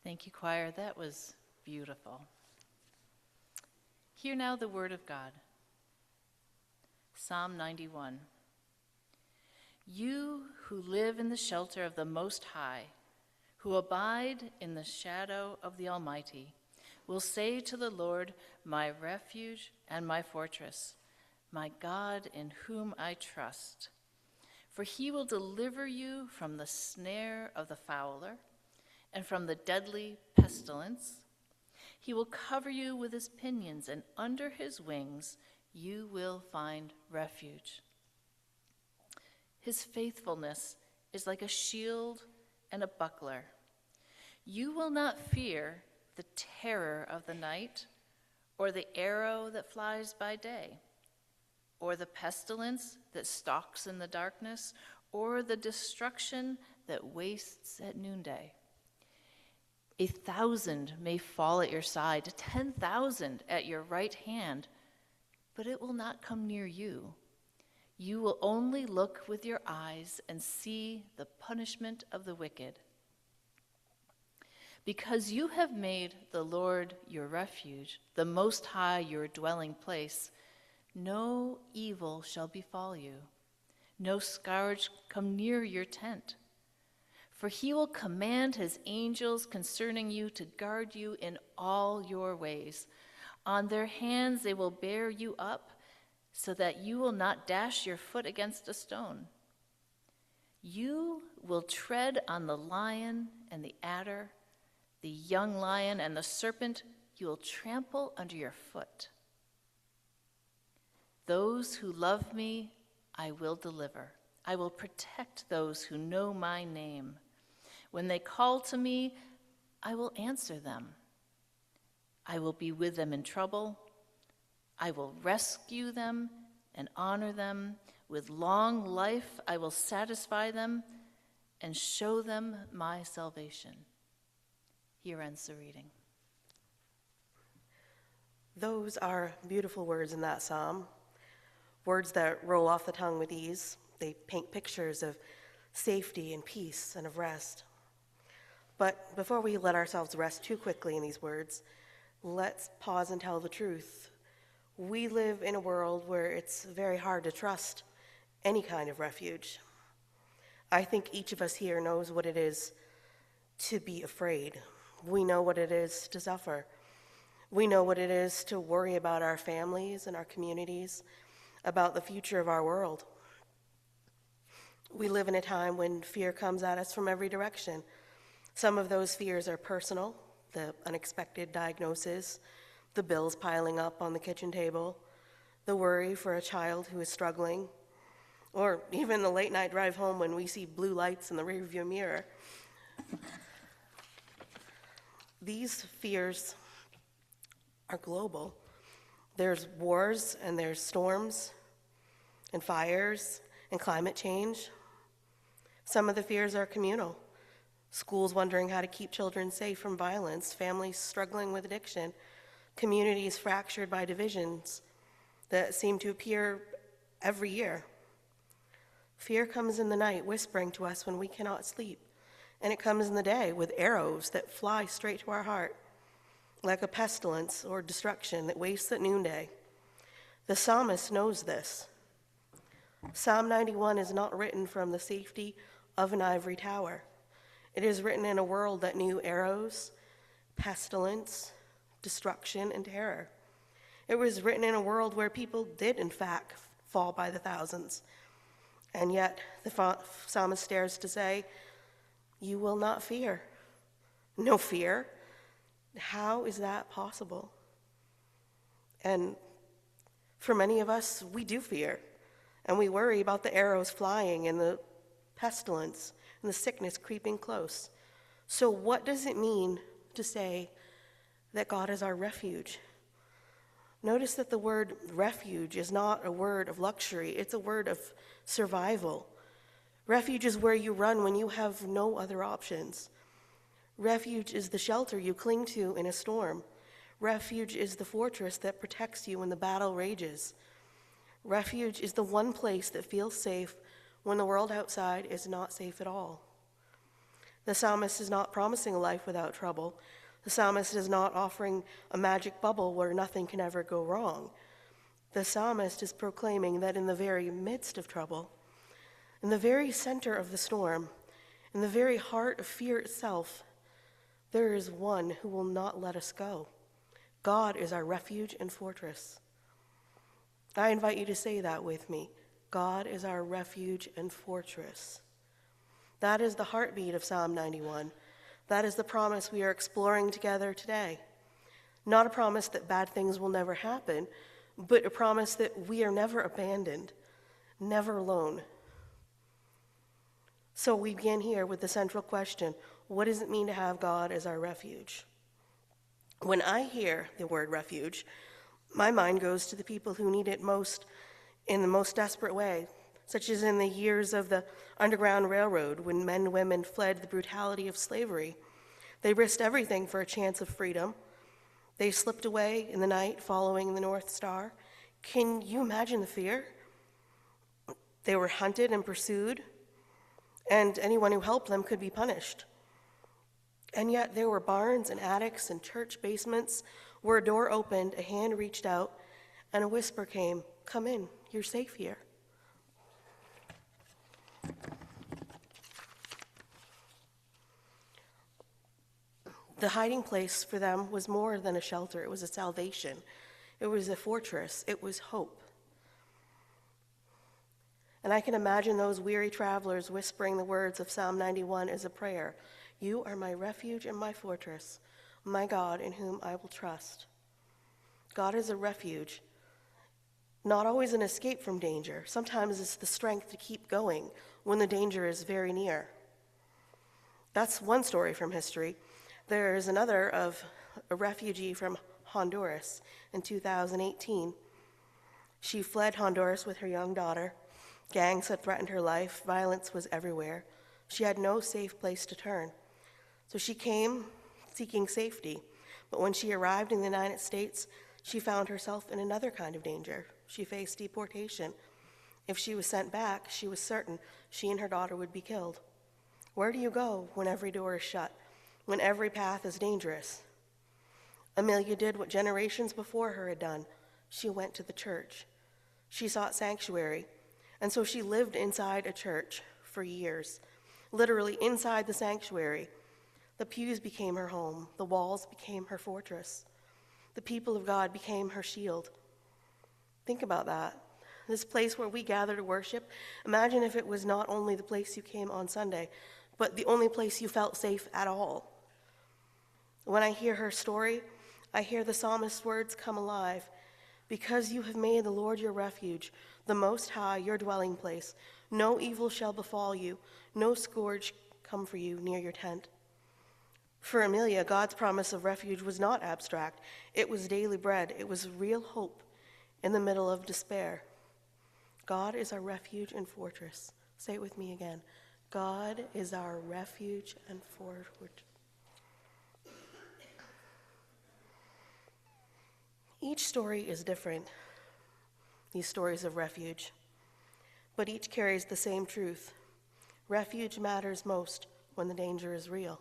Thank you, choir. That was beautiful. Hear now the word of God. Psalm 91. You who live in the shelter of the Most High, who abide in the shadow of the Almighty, will say to the Lord, my refuge and my fortress, my God in whom I trust. For he will deliver you from the snare of the fowler and from the deadly pestilence. He will cover you with his pinions, and under his wings you will find refuge. His faithfulness is like a shield and a buckler. You will not fear the terror of the night, or the arrow that flies by day, or the pestilence that stalks in the darkness, or the destruction that wastes at noonday. 1,000 may fall at your side, 10,000 at your right hand, but it will not come near you. You will only look with your eyes and see the punishment of the wicked. Because you have made the Lord your refuge, the Most High your dwelling place, no evil shall befall you, no scourge come near your tent. For he will command his angels concerning you to guard you in all your ways. On their hands they will bear you up, so that you will not dash your foot against a stone. You will tread on the lion and the adder, the young lion and the serpent you will trample under your foot. Those who love me, I will deliver. I will protect those who know my name. When they call to me, I will answer them. I will be with them in trouble. I will rescue them and honor them. With long life, I will satisfy them and show them my salvation. Here ends the reading. Those are beautiful words in that psalm, words that roll off the tongue with ease. They paint pictures of safety and peace and of rest. But before we let ourselves rest too quickly in these words, let's pause and tell the truth. We live in a world where it's very hard to trust any kind of refuge. I think each of us here knows what it is to be afraid. We know what it is to suffer. We know what it is to worry about our families and our communities, about the future of our world. We live in a time when fear comes at us from every direction. Some of those fears are personal, the unexpected diagnosis, the bills piling up on the kitchen table, the worry for a child who is struggling, or even the late night drive home when we see blue lights in the rearview mirror. These fears are global. There's wars and there's storms and fires and climate change. Some of the fears are communal. Schools wondering how to keep children safe from violence, families struggling with addiction, communities fractured by divisions that seem to appear every year. Fear comes in the night, whispering to us when we cannot sleep, and it comes in the day with arrows that fly straight to our heart, like a pestilence or destruction that wastes at noonday. The psalmist knows this. Psalm 91 is not written from the safety of an ivory tower. It is written in a world that knew arrows, pestilence, destruction, and terror. It was written in a world where people did, in fact, fall by the thousands. And yet, the psalmist dares to say, you will not fear. No fear. How is that possible? And for many of us, we do fear. And we worry about the arrows flying and the pestilence and the sickness creeping close. So what does it mean to say that God is our refuge? Notice that the word refuge is not a word of luxury, it's a word of survival. Refuge is where you run when you have no other options. Refuge is the shelter you cling to in a storm. Refuge is the fortress that protects you when the battle rages. Refuge is the one place that feels safe when the world outside is not safe at all. The psalmist is not promising a life without trouble. The psalmist is not offering a magic bubble where nothing can ever go wrong. The psalmist is proclaiming that in the very midst of trouble, in the very center of the storm, in the very heart of fear itself, there is one who will not let us go. God is our refuge and fortress. I invite you to say that with me. God is our refuge and fortress. That is the heartbeat of Psalm 91. That is the promise we are exploring together today. Not a promise that bad things will never happen, but a promise that we are never abandoned, never alone. So we begin here with the central question, what does it mean to have God as our refuge? When I hear the word refuge, my mind goes to the people who need it most in the most desperate way, such as in the years of the Underground Railroad when men and women fled the brutality of slavery. They risked everything for a chance of freedom. They slipped away in the night following the North Star. Can you imagine the fear? They were hunted and pursued, and anyone who helped them could be punished. And yet there were barns and attics and church basements where a door opened, a hand reached out, and a whisper came, "Come in, you're safe here." The hiding place for them was more than a shelter. It was a salvation. It was a fortress. It was hope. And I can imagine those weary travelers whispering the words of Psalm 91 as a prayer. You are my refuge and my fortress, my God in whom I will trust. God is a refuge, not always an escape from danger. Sometimes it's the strength to keep going when the danger is very near. That's one story from history. There is another of a refugee from Honduras in 2018. She fled Honduras with her young daughter. Gangs had threatened her life. Violence was everywhere. She had no safe place to turn. So she came seeking safety. But when she arrived in the United States, she found herself in another kind of danger. She faced deportation. If she was sent back, she was certain she and her daughter would be killed. Where do you go when every door is shut, when every path is dangerous? Amelia did what generations before her had done. She went to the church. She sought sanctuary, and so she lived inside a church for years, literally inside the sanctuary. The pews became her home. The walls became her fortress. The people of God became her shield. Think about that. This place where we gather to worship, imagine if it was not only the place you came on Sunday, but the only place you felt safe at all. When I hear her story, I hear the psalmist's words come alive. Because you have made the Lord your refuge, the Most High your dwelling place, no evil shall befall you, no scourge come for you near your tent. For Amelia, God's promise of refuge was not abstract. It was daily bread. It was real hope in the middle of despair. God is our refuge and fortress. Say it with me again. God is our refuge and fortress. Each story is different, these stories of refuge, but each carries the same truth. Refuge matters most when the danger is real.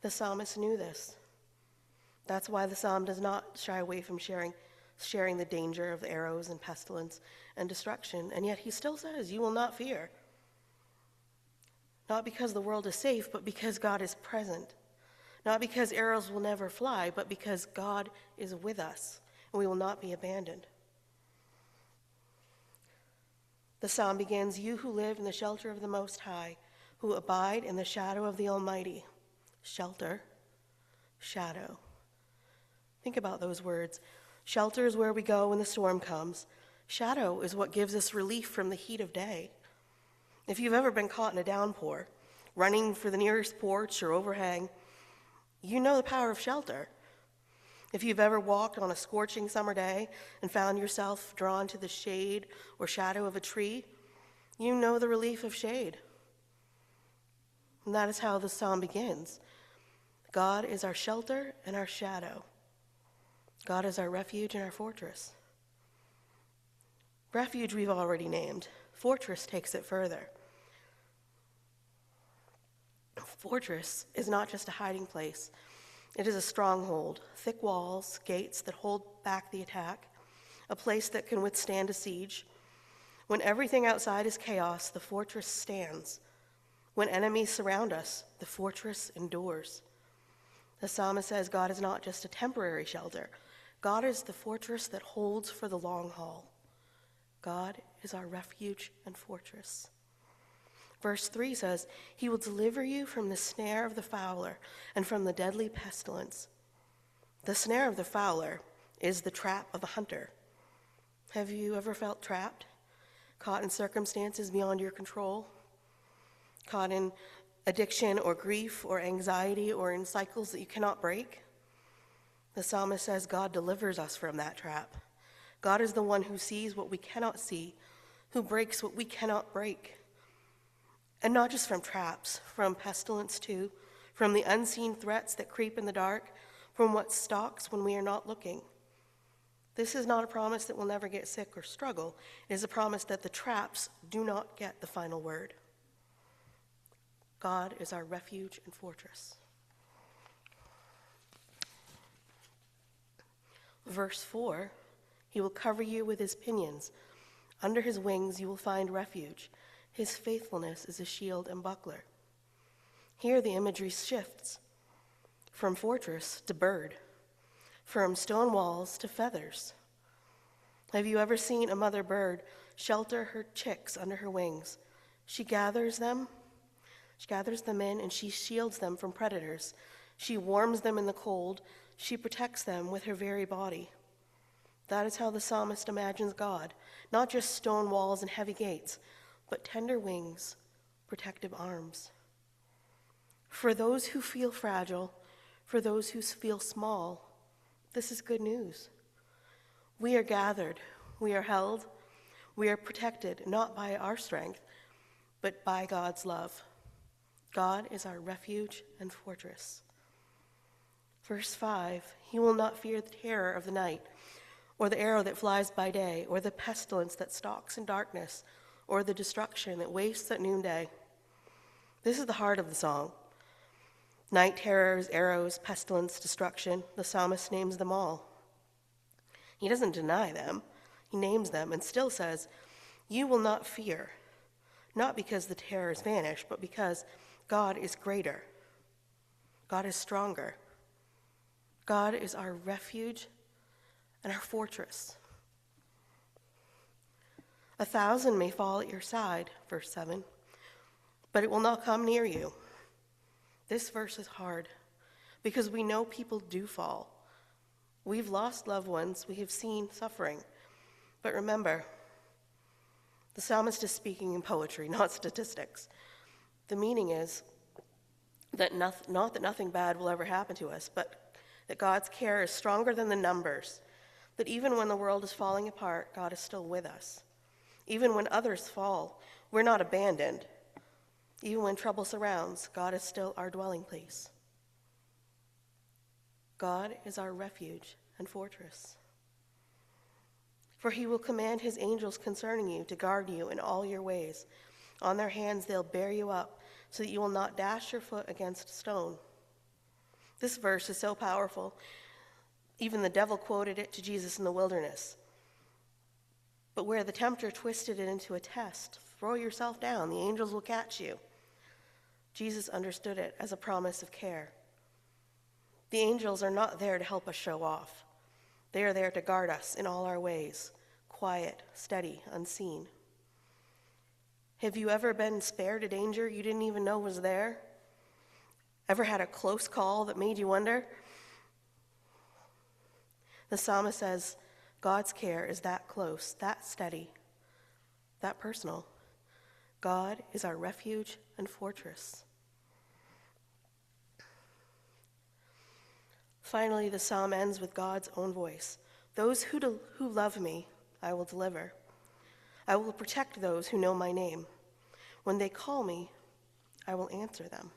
The psalmist knew this. That's why the psalm does not shy away from sharing the danger of arrows and pestilence and destruction, and yet he still says, you will not fear. Not because the world is safe, but because God is present. Not because arrows will never fly, but because God is with us, and we will not be abandoned. The psalm begins, you who live in the shelter of the Most High, who abide in the shadow of the Almighty. Shelter, shadow. Think about those words. Shelter is where we go when the storm comes. Shadow is what gives us relief from the heat of day. If you've ever been caught in a downpour, running for the nearest porch or overhang, you know the power of shelter. If you've ever walked on a scorching summer day and found yourself drawn to the shade or shadow of a tree, you know the relief of shade. And that is how the psalm begins. God is our shelter and our shadow. God is our refuge and our fortress. Refuge we've already named. Fortress takes it further. Fortress is not just a hiding place. It is a stronghold, thick walls, gates that hold back the attack, a place that can withstand a siege. When everything outside is chaos, the fortress stands. When enemies surround us, the fortress endures. The psalmist says God is not just a temporary shelter. God is the fortress that holds for the long haul. God is our refuge and fortress. Verse 3 says, He will deliver you from the snare of the fowler and from the deadly pestilence. The snare of the fowler is the trap of a hunter. Have you ever felt trapped? Caught in circumstances beyond your control? Caught in addiction or grief or anxiety or in cycles that you cannot break? The psalmist says God delivers us from that trap. God is the one who sees what we cannot see, who breaks what we cannot break. And not just from traps, from pestilence too, from the unseen threats that creep in the dark, from what stalks when we are not looking. This is not a promise that we'll never get sick or struggle. It is a promise that the traps do not get the final word. God is our refuge and fortress. Verse 4, He will cover you with His pinions. Under His wings you will find refuge. His faithfulness is a shield and buckler. Here the imagery shifts from fortress to bird, from stone walls to feathers. Have you ever seen a mother bird shelter her chicks under her wings? She gathers them in, and she shields them from predators. She warms them in the cold. She protects them with her very body. That is how the psalmist imagines God, not just stone walls and heavy gates, but tender wings, protective arms. For those who feel fragile, for those who feel small, this is good news. We are gathered, we are held, we are protected, not by our strength, but by God's love. God is our refuge and fortress. Verse 5, He will not fear the terror of the night, or the arrow that flies by day, or the pestilence that stalks in darkness, or the destruction that wastes at noonday. This is the heart of the song. Night terrors, arrows, pestilence, destruction, the psalmist names them all. He doesn't deny them. He names them and still says, You will not fear, not because the terrors vanish, but because God is greater. God is stronger. God is our refuge and our fortress. 1,000 may fall at your side, verse 7, but it will not come near you. This verse is hard because we know people do fall. We've lost loved ones. We have seen suffering. But remember, the psalmist is speaking in poetry, not statistics. The meaning is that not that nothing bad will ever happen to us, but that God's care is stronger than the numbers, that even when the world is falling apart, God is still with us. Even when others fall, we're not abandoned. Even when trouble surrounds, God is still our dwelling place. God is our refuge and fortress. For He will command His angels concerning you to guard you in all your ways. On their hands they'll bear you up, so that you will not dash your foot against a stone. This verse is so powerful. Even the devil quoted it to Jesus in the wilderness. But where the tempter twisted it into a test, throw yourself down, the angels will catch you. Jesus understood it as a promise of care. The angels are not there to help us show off. They are there to guard us in all our ways, quiet, steady, unseen. Have you ever been spared a danger you didn't even know was there? Ever had a close call that made you wonder? The psalmist says, God's care is that close, that steady, that personal. God is our refuge and fortress. Finally, the psalm ends with God's own voice. Those who love me, I will deliver. I will protect those who know my name. When they call me, I will answer them.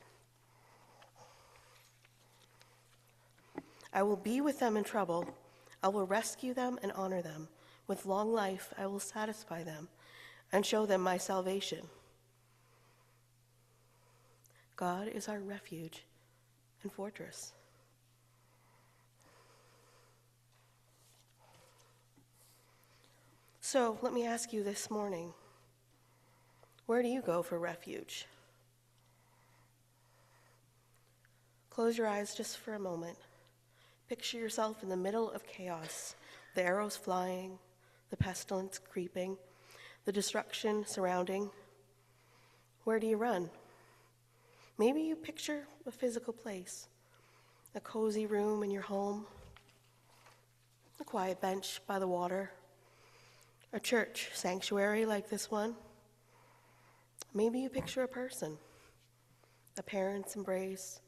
I will be with them in trouble. I will rescue them and honor them. With long life, I will satisfy them and show them my salvation. God is our refuge and fortress. So let me ask you this morning, where do you go for refuge? Close your eyes just for a moment. Picture yourself in the middle of chaos, the arrows flying, the pestilence creeping, the destruction surrounding. Where do you run? Maybe you picture a physical place, a cozy room in your home, a quiet bench by the water, a church sanctuary like this one. Maybe you picture a person, a parent's embrace,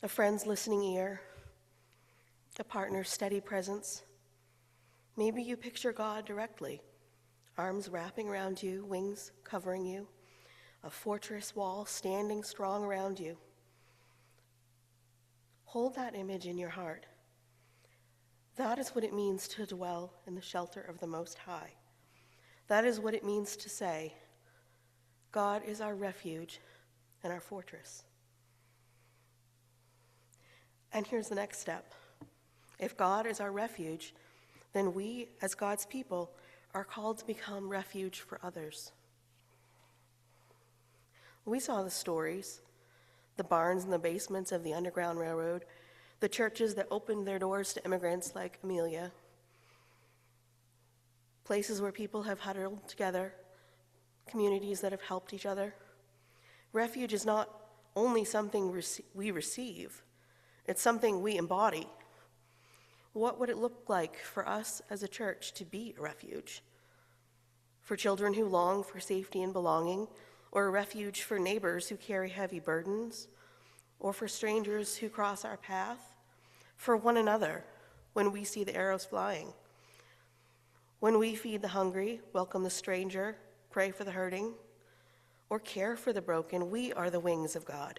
a friend's listening ear, a partner's steady presence. Maybe you picture God directly, arms wrapping around you, wings covering you, a fortress wall standing strong around you. Hold that image in your heart. That is what it means to dwell in the shelter of the Most High. That is what it means to say, God is our refuge and our fortress. And here's the next step. If God is our refuge, then we, as God's people, are called to become refuge for others. We saw the stories, the barns and the basements of the Underground Railroad, the churches that opened their doors to immigrants like Amelia, places where people have huddled together, communities that have helped each other. Refuge is not only something we receive, it's something we embody. What would it look like for us as a church to be a refuge? For children who long for safety and belonging, or a refuge for neighbors who carry heavy burdens, or for strangers who cross our path, for one another when we see the arrows flying. When we feed the hungry, welcome the stranger, pray for the hurting, or care for the broken, we are the wings of God.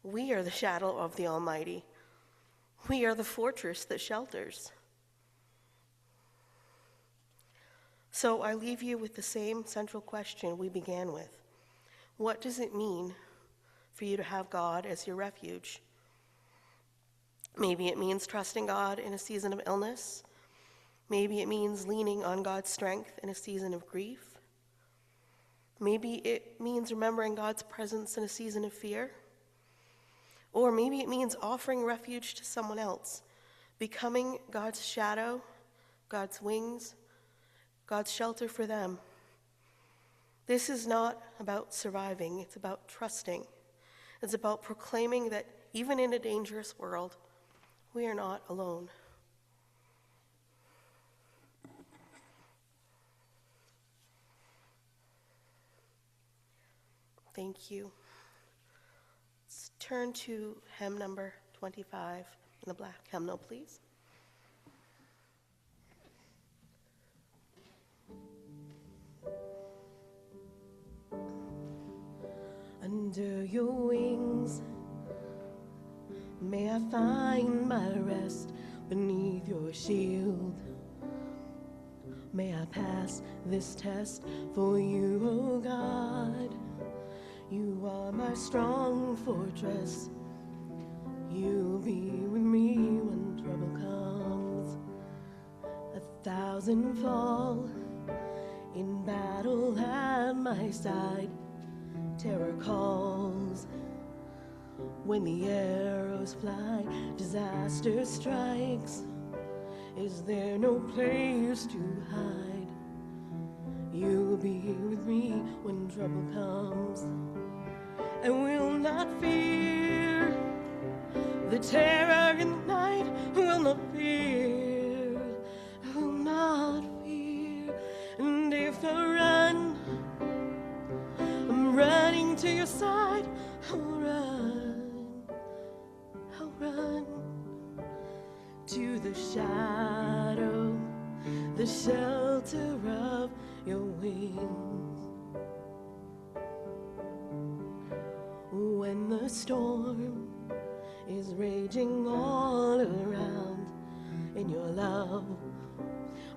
We are the shadow of the Almighty. We are the fortress that shelters. So I leave you with the same central question we began with. What does it mean for you to have God as your refuge? Maybe it means trusting God in a season of illness. Maybe it means leaning on God's strength in a season of grief. Maybe it means remembering God's presence in a season of fear. Or maybe it means offering refuge to someone else, becoming God's shadow, God's wings, God's shelter for them. This is not about surviving, it's about trusting. It's about proclaiming that even in a dangerous world, we are not alone. Thank you. Let's turn to hymn number 25 in the black hymnal, please. Under your wings, may I find my rest beneath your shield. May I pass this test for you, O God. You are my strong fortress. You'll be with me when trouble comes. 1,000 fall in battle at my side. Terror calls when the arrows fly, disaster strikes. Is there no place to hide? You'll be with me when trouble comes, and we'll not fear the terror in the night. Will not fear, will not fear. And if I run, I'm running to your side. I'll run to the shadow, the shelter of your wings. When the storm is raging all around, in your love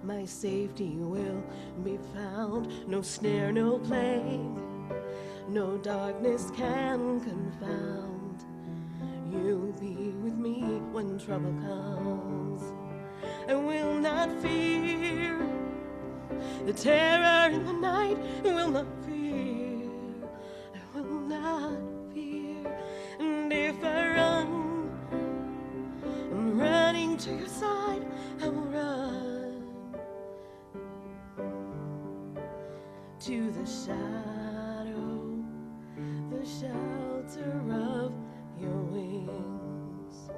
My safety will be found. No snare, no plague, no darkness can confound. You'll be with me when trouble comes. I will not fear the terror in the night. I will not fear. I will not fear. And if I run, I'm running to your side. I will run to the shadow, the shelter of your wings.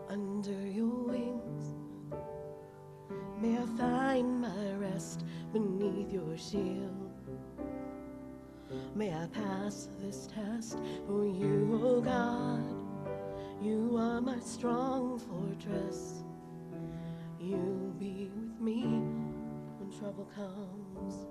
Under your wings, may I find my rest beneath your shield. May I pass this test for you, oh God. You are my strong fortress. You'll be with me when trouble comes.